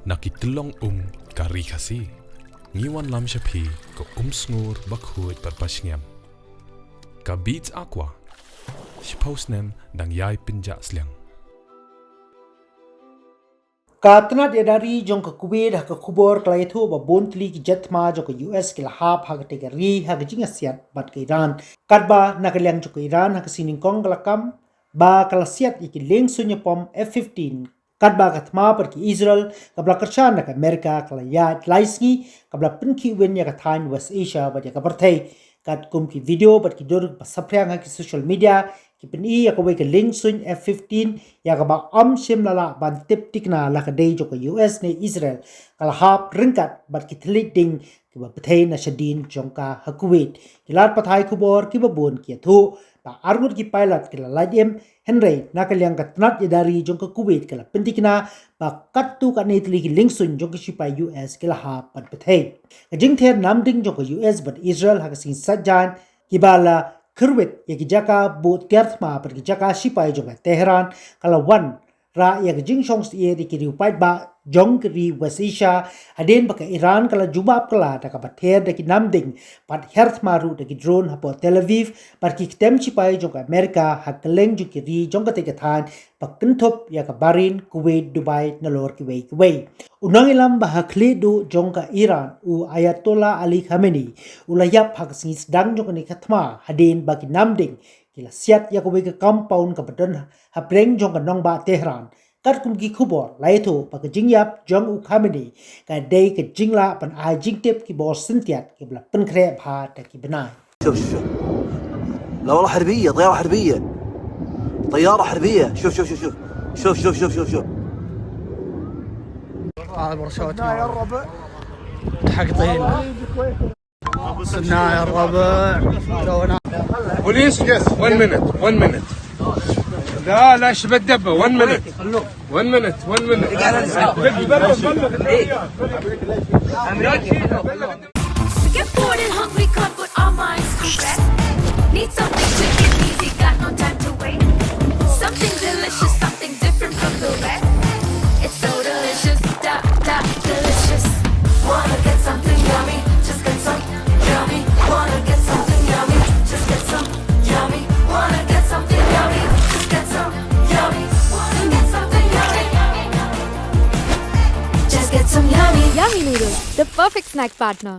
Nakitulong kari kasi. Ngiwan lam siya pi ko sngur bakhuit parpasngem. Ka beats aqua. Si postnem dang yai pinja slang. Katnat edari jong ka Kuwait ha ka kubor klai thu ba bontli ki jetma jo ka US ki lahap ha ka tegari ha ka jinga siat bat ka Iran katba nakalyang jo ka Iran ha ka sining kong galakam ba kalasiat iki leng sunya pom F-15 katba katma par ki Israel kabla karchan ka Amerika kalayat laisngi kabla pinki wen ya ka than West Asia ba ya ka barthai kat kum ki video bat ki dor ba saprang ha ki social media ki peni ya ka we ka leng sun F-15 ya ka ba shim lala ban tip tikna la ka dei jo ka US ne Israel kalahap ringkat bat ki thlik ding ki ba pathai na shadin jongka ha Kuwait kilat pathai kubor ki ba bon ki thu ba argut ki pilot ki la ladim Henry nakalyang katnat idari jongka Kuwait kala pentikna ba kattu ka netli ki lingsun jongka sipai US kala ha pat pathai jingther namding jongka US but Israel ha ka sin sajjan ki bala Kurwit yaki jaka boat kerthma per ki jaka sipai jongka Tehran kala wan ra yak jing songs ye di ki upait ba jong kri West Asia aden baka Iran kala jumap kala ta ka pather de ki namding pat herthma ru de ki drone ha po Tel Aviv par ki tem sipai jongka America ha keleng ju ki ri jongka te ka than pakinthop yak Bahrain Kuwait Dubai nalor ki wei unang ilam ba hakle do jongka Iran u Ayatollah Ali Khamenei ulayap ha singis dang jongka ni khathma aden baki namding kila siat ya ko we ka compound ka badon ha breng jong ka nong ba Tehran kat kum ki khubor lai tho pa ka jingyap jong u Khamenei ka dei ka jingla pan ai jingtep ki bor sintiat ki bla pen khre bha ta ki banai شوف لا والله حربيه طياره حربيه شوف شوف شوف شوف شوف شوف برشوت يا الربع حقطين صرنا يا الربع تونا Police, yes, 1 minute. لا شبه الدبه 1 minute. 1 minute. Get bored and hungry, come put our minds to rest. Need something quick and easy, got no time to wait. Something delicious, something different from the rest. It's so delicious, delicious. Wanna get something yummy, just get some yummy. Wanna get something yummy, just get some yummy. Wanna get something yummy, just get some yummy. Wanna get something yummy. Just get some yummy. Yummy Noodles, the perfect snack partner.